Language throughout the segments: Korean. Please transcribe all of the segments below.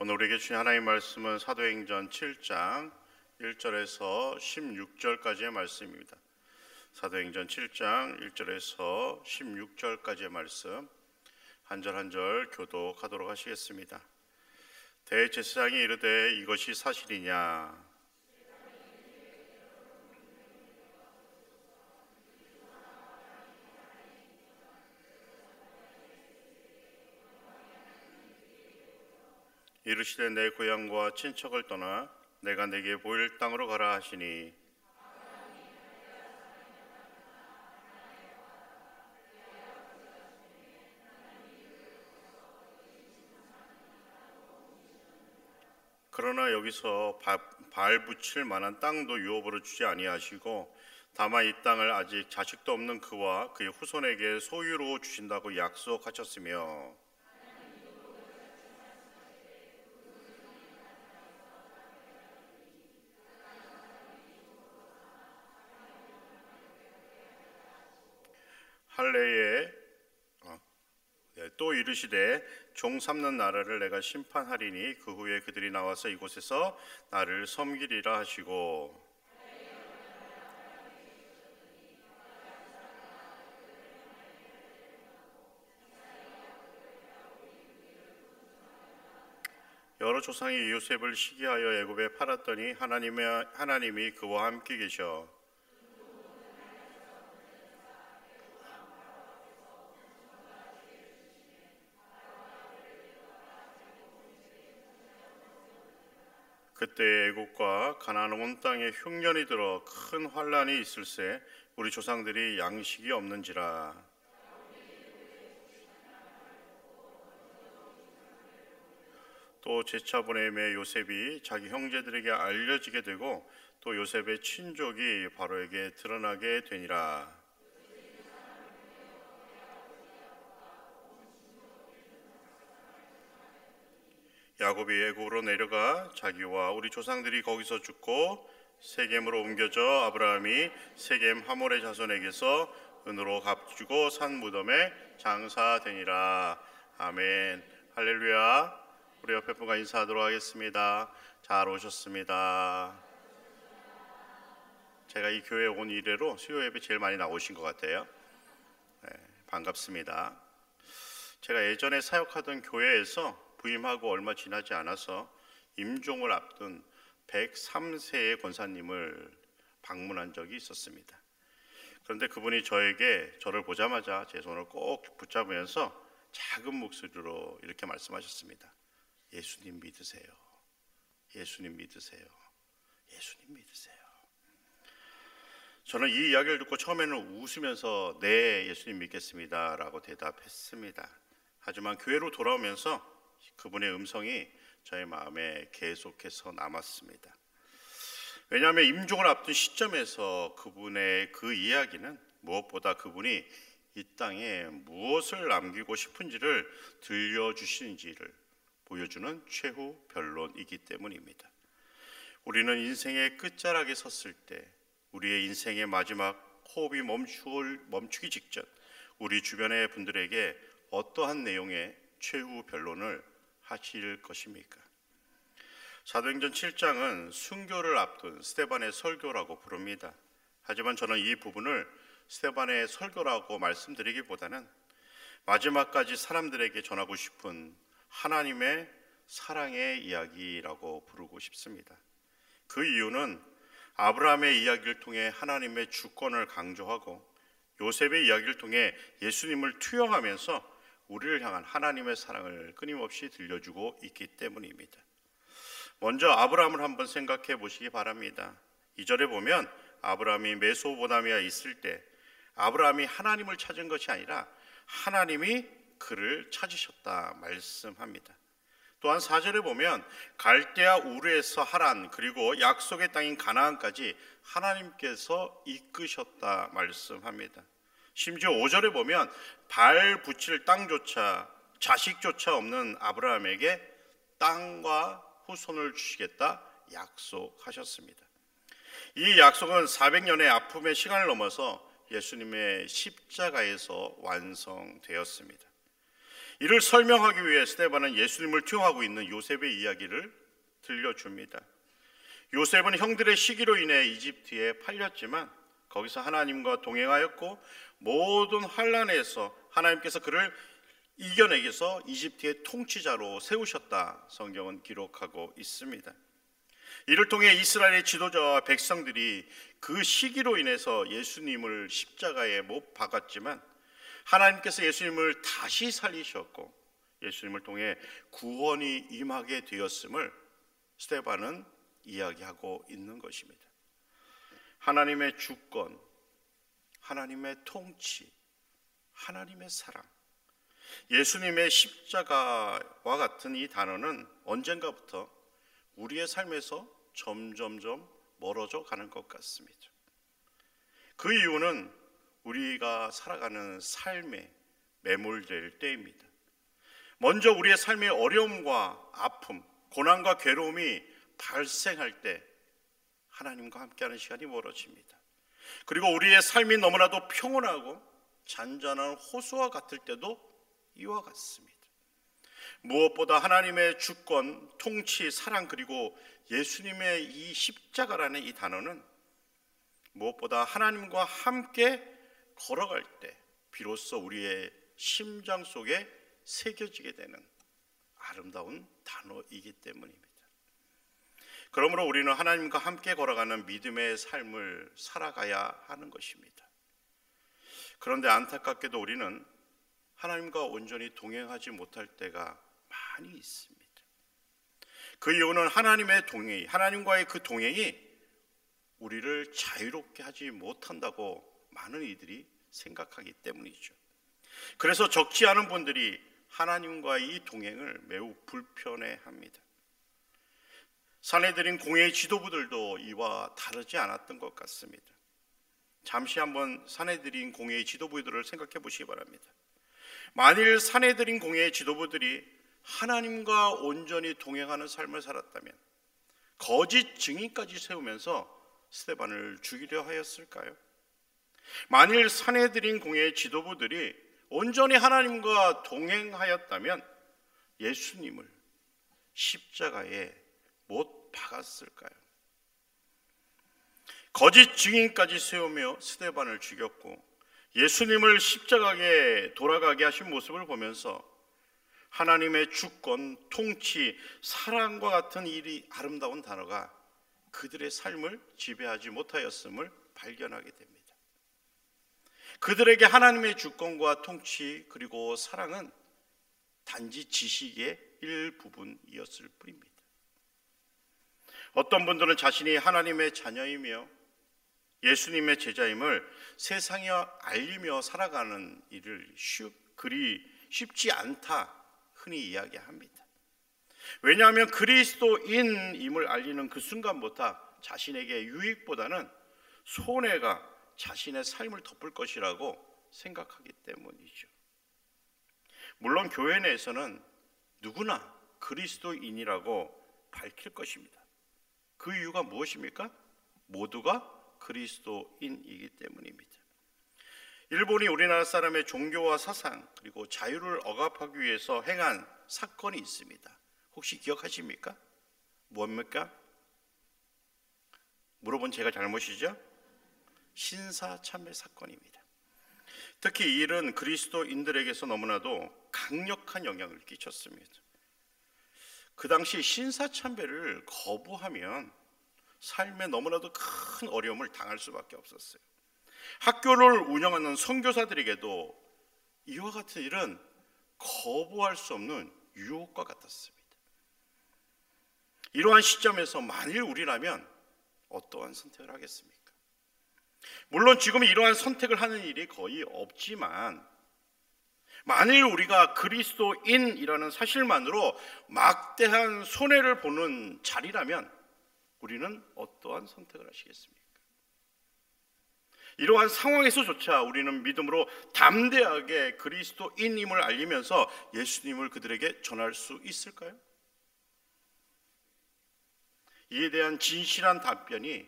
오늘 우리에게 주신 하나님의 말씀은 사도행전 7장 1절에서 16절까지의 말씀입니다. 사도행전 7장 1절에서 16절까지의 말씀 한 절 한 절 교독하도록 하시겠습니다. 대제사장이 이르되 이것이 사실이냐? 이르시되 내 고향과 친척을 떠나 내가 내게 보일 땅으로 가라 하시니, 그러나 여기서 발 붙일 만한 땅도 유업으로 주지 아니하시고 다만 이 땅을 아직 자식도 없는 그와 그의 후손에게 소유로 주신다고 약속하셨으며, 할례에 또 이르시되 종 삼는 나라를 내가 심판하리니 그 후에 그들이 나와서 이곳에서 나를 섬기리라 하시고, 여러 조상이 요셉을 시기하여 애굽에 팔았더니 하나님이 그와 함께 계셔 그때 애국과 가나안 온 땅에 흉년이 들어 큰 환란이 있을세 우리 조상들이 양식이 없는지라. 또 제차 보내매 요셉이 자기 형제들에게 알려지게 되고 또 요셉의 친족이 바로에게 드러나게 되니라. 야곱이 애굽으로 내려가 자기와 우리 조상들이 거기서 죽고 세겜으로 옮겨져 아브라함이 세겜 하몰의 자손에게서 은으로 값주고 산 무덤에 장사되니라. 아멘. 할렐루야. 우리 옆에 분과 인사하도록 하겠습니다. 잘 오셨습니다. 제가 이 교회에 온 이래로 수요 예배 제일 많이 나오신 것 같아요. 네, 반갑습니다. 제가 예전에 사역하던 교회에서 부임하고 얼마 지나지 않아서 임종을 앞둔 103세의 권사님을 방문한 적이 있었습니다. 그런데 그분이 저를 보자마자 제 손을 꼭 붙잡으면서 작은 목소리로 이렇게 말씀하셨습니다. 예수님 믿으세요. 예수님 믿으세요. 예수님 믿으세요. 저는 이 이야기를 듣고 처음에는 웃으면서 네, 예수님 믿겠습니다 라고 대답했습니다. 하지만 교회로 돌아오면서 그분의 음성이 저의 마음에 계속해서 남았습니다. 왜냐하면 임종을 앞둔 시점에서 그분의 그 이야기는 무엇보다 그분이 이 땅에 무엇을 남기고 싶은지를 들려주시는지를 보여주는 최후 변론이기 때문입니다. 우리는 인생의 끝자락에 섰을 때 우리의 인생의 마지막 호흡이 멈추기 직전 우리 주변의 분들에게 어떠한 내용의 최후 변론을 하실 것입니까? 사도행전 7장은 순교를 앞둔 스데반의 설교라고 부릅니다. 하지만 저는 이 부분을 스데반의 설교라고 말씀드리기보다는 마지막까지 사람들에게 전하고 싶은 하나님의 사랑의 이야기라고 부르고 싶습니다. 그 이유는 아브라함의 이야기를 통해 하나님의 주권을 강조하고 요셉의 이야기를 통해 예수님을 투영하면서 우리를 향한 하나님의 사랑을 끊임없이 들려주고 있기 때문입니다. 먼저 아브라함을 한번 생각해 보시기 바랍니다. 2절에 보면 아브라함이 메소포타미아에 있을 때 아브라함이 하나님을 찾은 것이 아니라 하나님이 그를 찾으셨다 말씀합니다. 또한 4절에 보면 갈대아 우르에서 하란 그리고 약속의 땅인 가나안까지 하나님께서 이끄셨다 말씀합니다. 심지어 5절에 보면 발 붙일 땅조차 자식조차 없는 아브라함에게 땅과 후손을 주시겠다 약속하셨습니다. 이 약속은 400년의 아픔의 시간을 넘어서 예수님의 십자가에서 완성되었습니다. 이를 설명하기 위해 스데반은 예수님을 투영하고 있는 요셉의 이야기를 들려줍니다. 요셉은 형들의 시기로 인해 이집트에 팔렸지만 거기서 하나님과 동행하였고 모든 환난에서 하나님께서 그를 이겨내기 위해서 이집트의 통치자로 세우셨다, 성경은 기록하고 있습니다. 이를 통해 이스라엘의 지도자와 백성들이 그 시기로 인해서 예수님을 십자가에 못 박았지만 하나님께서 예수님을 다시 살리셨고 예수님을 통해 구원이 임하게 되었음을 스데반은 이야기하고 있는 것입니다. 하나님의 주권, 하나님의 통치, 하나님의 사랑, 예수님의 십자가와 같은 이 단어는 언젠가부터 우리의 삶에서 점점점 멀어져 가는 것 같습니다. 그 이유는 우리가 살아가는 삶에 매몰될 때입니다. 먼저 우리의 삶의 어려움과 아픔, 고난과 괴로움이 발생할 때 하나님과 함께하는 시간이 멀어집니다. 그리고 우리의 삶이 너무나도 평온하고 잔잔한 호수와 같을 때도 이와 같습니다. 무엇보다 하나님의 주권, 통치, 사랑, 그리고 예수님의 이 십자가라는 이 단어는 무엇보다 하나님과 함께 걸어갈 때 비로소 우리의 심장 속에 새겨지게 되는 아름다운 단어이기 때문입니다. 그러므로 우리는 하나님과 함께 걸어가는 믿음의 삶을 살아가야 하는 것입니다. 그런데 안타깝게도 우리는 하나님과 온전히 동행하지 못할 때가 많이 있습니다. 그 이유는 하나님과의 그 동행이 우리를 자유롭게 하지 못한다고 많은 이들이 생각하기 때문이죠. 그래서 적지 않은 분들이 하나님과의 이 동행을 매우 불편해합니다. 사내들인 공회의 지도부들도 이와 다르지 않았던 것 같습니다. 잠시 한번 사내들인 공회의 지도부들을 생각해 보시기 바랍니다. 만일 사내들인 공회의 지도부들이 하나님과 온전히 동행하는 삶을 살았다면 거짓 증인까지 세우면서 스데반을 죽이려 하였을까요? 만일 사내들인 공회의 지도부들이 온전히 하나님과 동행하였다면 예수님을 십자가에 못 박았을까요? 거짓 증인까지 세우며 스데반을 죽였고 예수님을 십자가에 돌아가게 하신 모습을 보면서 하나님의 주권, 통치, 사랑과 같은 이 아름다운 단어가 그들의 삶을 지배하지 못하였음을 발견하게 됩니다. 그들에게 하나님의 주권과 통치 그리고 사랑은 단지 지식의 일부분이었을 뿐입니다. 어떤 분들은 자신이 하나님의 자녀이며 예수님의 제자임을 세상에 알리며 살아가는 일을 그리 쉽지 않다 흔히 이야기합니다. 왜냐하면 그리스도인임을 알리는 그 순간부터 자신에게 유익보다는 손해가 자신의 삶을 덮을 것이라고 생각하기 때문이죠. 물론 교회 내에서는 누구나 그리스도인이라고 밝힐 것입니다. 그 이유가 무엇입니까? 모두가 그리스도인이기 때문입니다. 일본이 우리나라 사람의 종교와 사상 그리고 자유를 억압하기 위해서 행한 사건이 있습니다. 혹시 기억하십니까? 뭡니까? 물어본 제가 잘못이죠? 신사참배 사건입니다. 특히 이 일은 그리스도인들에게서 너무나도 강력한 영향을 끼쳤습니다. 그 당시 신사참배를 거부하면 삶에 너무나도 큰 어려움을 당할 수밖에 없었어요. 학교를 운영하는 선교사들에게도 이와 같은 일은 거부할 수 없는 유혹과 같았습니다. 이러한 시점에서 만일 우리라면 어떠한 선택을 하겠습니까? 물론 지금 이러한 선택을 하는 일이 거의 없지만 만일 우리가 그리스도인이라는 사실만으로 막대한 손해를 보는 자리라면 우리는 어떠한 선택을 하시겠습니까? 이러한 상황에서조차 우리는 믿음으로 담대하게 그리스도인임을 알리면서 예수님을 그들에게 전할 수 있을까요? 이에 대한 진실한 답변이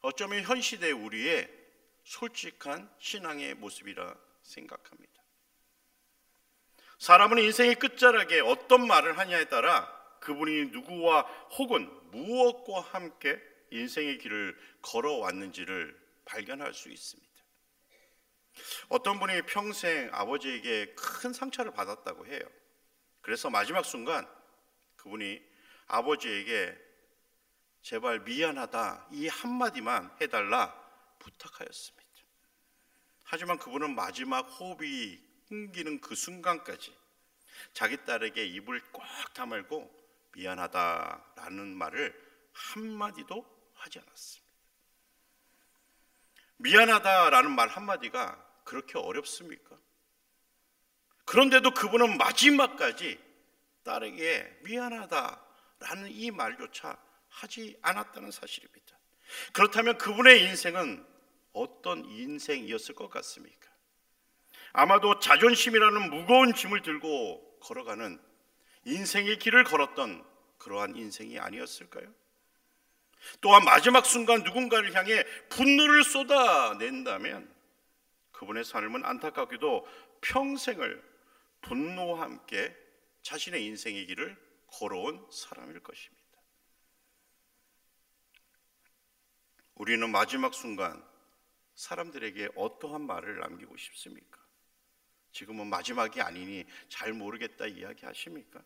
어쩌면 현 시대 우리의 솔직한 신앙의 모습이라 생각합니다. 사람은 인생의 끝자락에 어떤 말을 하냐에 따라 그분이 누구와 혹은 무엇과 함께 인생의 길을 걸어왔는지를 발견할 수 있습니다. 어떤 분이 평생 아버지에게 큰 상처를 받았다고 해요. 그래서 마지막 순간 그분이 아버지에게 제발 미안하다 이 한마디만 해달라 부탁하였습니다. 하지만 그분은 마지막 호흡이 끊기는 그 순간까지 자기 딸에게 입을 꽉 다물고 미안하다라는 말을 한마디도 하지 않았습니다. 미안하다라는 말 한마디가 그렇게 어렵습니까? 그런데도 그분은 마지막까지 딸에게 미안하다라는 이 말조차 하지 않았다는 사실입니다. 그렇다면 그분의 인생은 어떤 인생이었을 것 같습니까? 아마도 자존심이라는 무거운 짐을 들고 걸어가는 인생의 길을 걸었던 그러한 인생이 아니었을까요? 또한 마지막 순간 누군가를 향해 분노를 쏟아낸다면 그분의 삶은 안타깝게도 평생을 분노와 함께 자신의 인생의 길을 걸어온 사람일 것입니다. 우리는 마지막 순간 사람들에게 어떠한 말을 남기고 싶습니까? 지금은 마지막이 아니니 잘 모르겠다 이야기하십니까?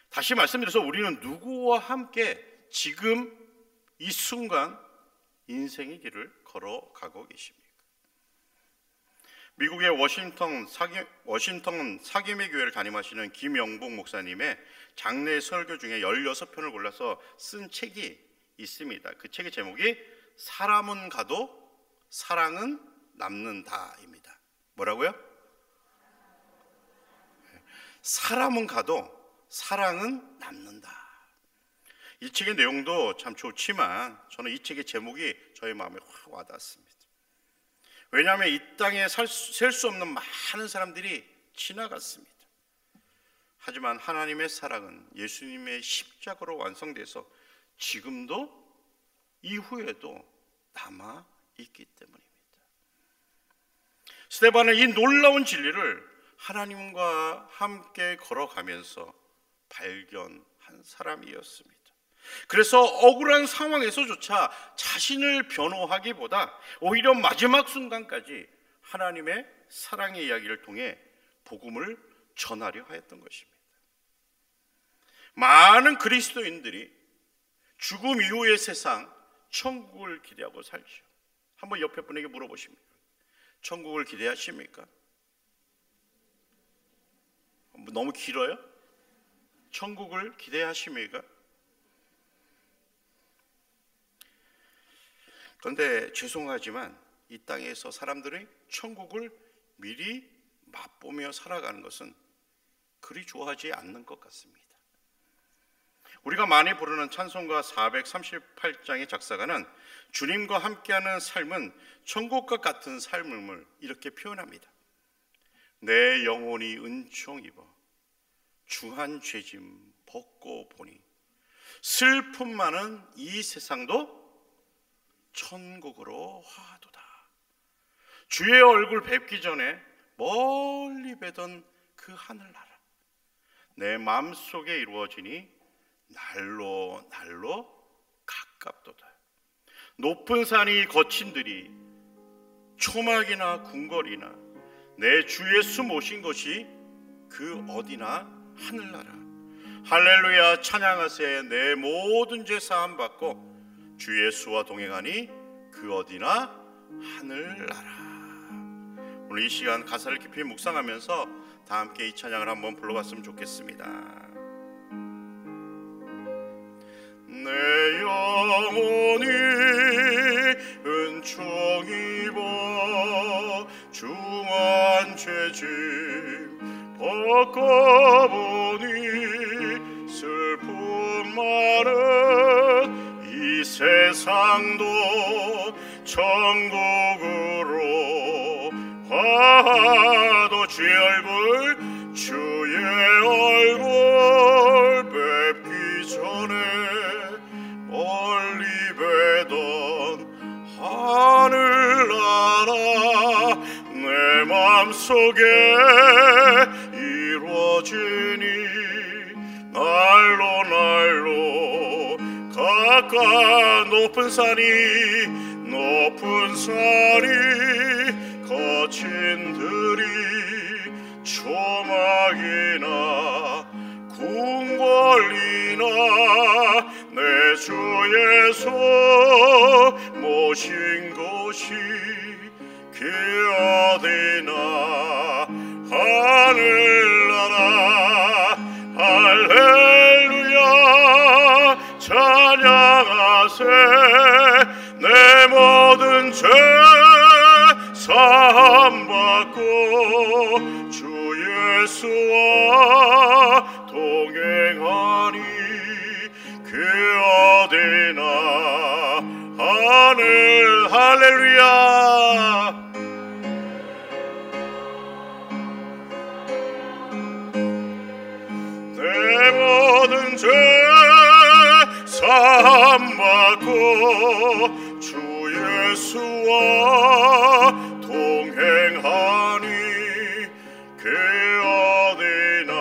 다시 말씀드려서 우리는 누구와 함께 지금 이 순간 인생의 길을 걸어가고 계십니까? 미국의 워싱턴 사김의 교회를 담임하시는 김영복 목사님의 장례 설교 중에 16편을 골라서 쓴 책이 있습니다. 그 책의 제목이 사람은 가도 사랑은 남는다입니다. 뭐라고요? 사람은 가도 사랑은 남는다. 이 책의 내용도 참 좋지만 저는 이 책의 제목이 저의 마음에 확 와닿았습니다. 왜냐하면 이 땅에 셀 수 없는 많은 사람들이 지나갔습니다. 하지만 하나님의 사랑은 예수님의 십자가로 완성돼서 지금도 이후에도 남아있기 때문입니다. 스데반은 이 놀라운 진리를 하나님과 함께 걸어가면서 발견한 사람이었습니다. 그래서 억울한 상황에서조차 자신을 변호하기보다 오히려 마지막 순간까지 하나님의 사랑의 이야기를 통해 복음을 전하려 하였던 것입니다. 많은 그리스도인들이 죽음 이후의 세상, 천국을 기대하고 살죠. 한번 옆에 분에게 물어보십니까? 천국을 기대하십니까? 너무 길어요? 천국을 기대하십니까? 그런데 죄송하지만 이 땅에서 사람들이 천국을 미리 맛보며 살아가는 것은 그리 좋아하지 않는 것 같습니다. 우리가 많이 부르는 찬송가 438장의 작사가는 주님과 함께하는 삶은 천국과 같은 삶을 이렇게 표현합니다. 내 영혼이 은총 입어 주한 죄짐 벗고 보니 슬픔 많은 이 세상도 천국으로 화도다. 주의 얼굴 뵙기 전에 멀리 뵈던 그 하늘나라 내 마음속에 이루어지니 날로 날로 가깝도다. 높은 산이 거친들이 초막이나 궁궐이나 내 주 예수 모신 것이 그 어디나 하늘나라. 할렐루야 찬양하세. 내 모든 죄 사함 받고 주 예수와 동행하니 그 어디나 하늘나라. 오늘 이 시간 가사를 깊이 묵상하면서 다 함께 이 찬양을 한번 불러봤으면 좋겠습니다. 내 영혼이 은총 입어 중한 죄짐 벗고보니 슬픔 많은 이 세상도 천국으로 화도 주의 얼굴 뵙기 전에 멀리 뵈던 하늘나라 내 맘속에 날로 날로 가까 높은 산이 거친 들이 조막이나 궁궐이나 내 주 예수 모신 곳이 그 어디나 하늘나라 할렐루야 찬양하세 내 모든 죄 사함받고 주 예수와 동행하니 그 어디나 하늘 할렐루야 내 모든 죄 사함받고 주 예수와 동행하니 그 어디나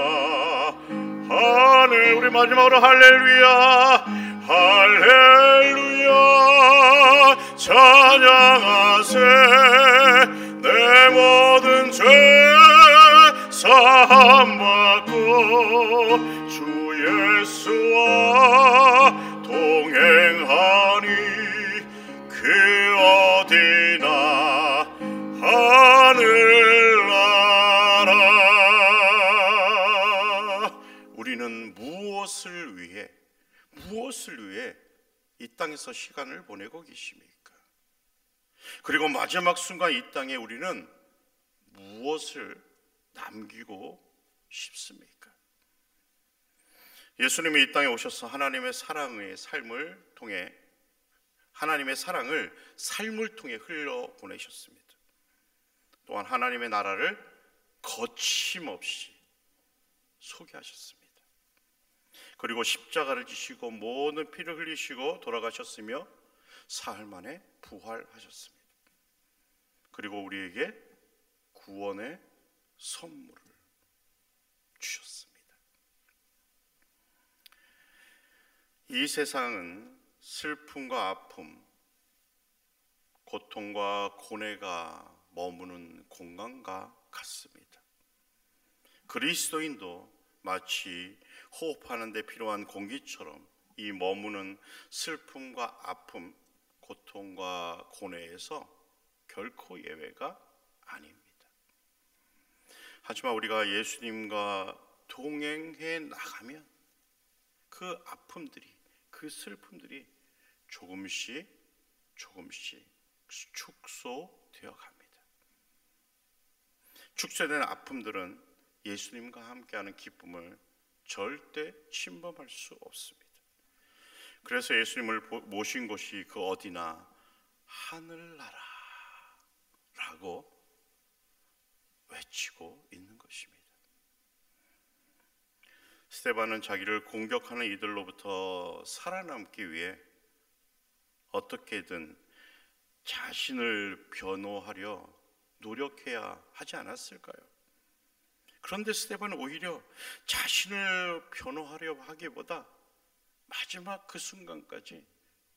하늘 우리 마지막으로 할렐루야 할렐루야 찬양하세 내 모든 죄 사함받고 주 예수와 동행하니 그 어디나 하늘나라 우리는 무엇을 위해 이 땅에서 시간을 보내고 계십니까? 그리고 마지막 순간 이 땅에 우리는 무엇을 남기고 싶습니까? 예수님이 이 땅에 오셔서 하나님의 사랑의 삶을 통해 하나님의 사랑을 삶을 통해 흘려보내셨습니다. 또한 하나님의 나라를 거침없이 소개하셨습니다. 그리고 십자가를 지시고 모든 피를 흘리시고 돌아가셨으며 사흘 만에 부활하셨습니다. 그리고 우리에게 구원의 선물을 주셨습니다. 이 세상은 슬픔과 아픔, 고통과 고뇌가 머무는 공간과 같습니다. 그리스도인도 마치 호흡하는 데 필요한 공기처럼 이 머무는 슬픔과 아픔, 고통과 고뇌에서 결코 예외가 아닙니다. 하지만 우리가 예수님과 동행해 나가면 그 아픔들이, 그 슬픔들이 조금씩 축소되어 갑니다. 축소된 아픔들은 예수님과 함께하는 기쁨을 절대 침범할 수 없습니다. 그래서 예수님을 모신 곳이 그 어디나 하늘나라라고 외치고 있는 것입니다. 스데반은 자기를 공격하는 이들로부터 살아남기 위해 어떻게든 자신을 변호하려 노력해야 하지 않았을까요? 그런데 스데반은 오히려 자신을 변호하려 하기보다 마지막 그 순간까지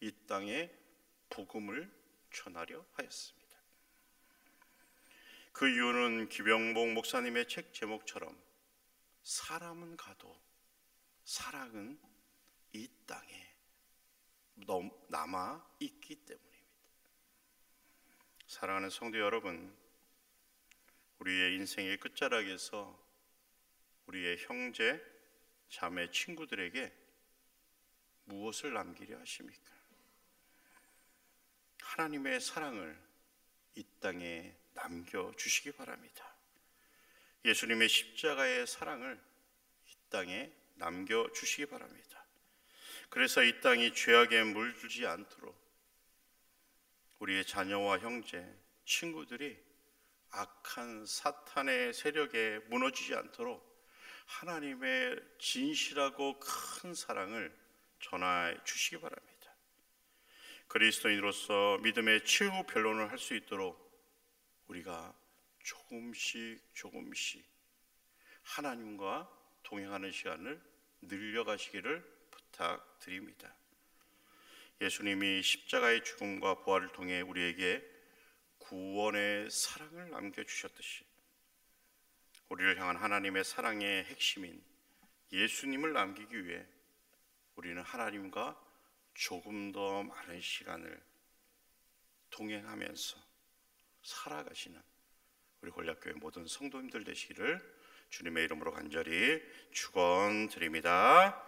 이 땅에 복음을 전하려 하였습니다. 그 이유는 기병목 목사님의 책 제목처럼 사람은 가도 사랑은 이 땅에 남아 있기 때문입니다. 사랑하는 성도 여러분, 우리의 인생의 끝자락에서 우리의 형제, 자매, 친구들에게 무엇을 남기려 하십니까? 하나님의 사랑을 이 땅에 남겨주시기 바랍니다. 예수님의 십자가의 사랑을 이 땅에 남겨주시기 바랍니다. 그래서 이 땅이 죄악에 물들지 않도록 우리의 자녀와 형제, 친구들이 악한 사탄의 세력에 무너지지 않도록 하나님의 진실하고 큰 사랑을 전해 주시기 바랍니다. 그리스도인으로서 믿음의 최후 변론을 할 수 있도록 우리가 조금씩 하나님과 동행하는 시간을 늘려가시기를 부탁드립니다. 예수님이 십자가의 죽음과 부활을 통해 우리에게 구원의 사랑을 남겨주셨듯이 우리를 향한 하나님의 사랑의 핵심인 예수님을 남기기 위해 우리는 하나님과 조금 더 많은 시간을 동행하면서 살아가시는 우리 골략교회 모든 성도님들 되시기를 주님의 이름으로 간절히 축원드립니다.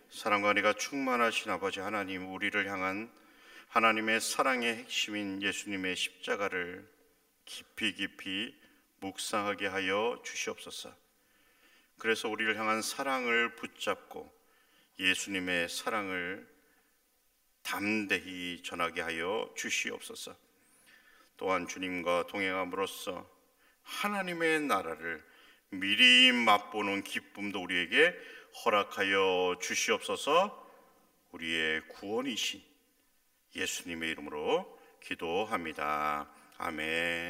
사랑과 은혜가 충만하신 아버지 하나님, 우리를 향한 하나님의 사랑의 핵심인 예수님의 십자가를 깊이 깊이 묵상하게 하여 주시옵소서. 그래서 우리를 향한 사랑을 붙잡고 예수님의 사랑을 담대히 전하게 하여 주시옵소서. 또한 주님과 동행함으로써 하나님의 나라를 미리 맛보는 기쁨도 우리에게 허락하여 주시옵소서. 우리의 구원이신 예수님의 이름으로 기도합니다. 아멘.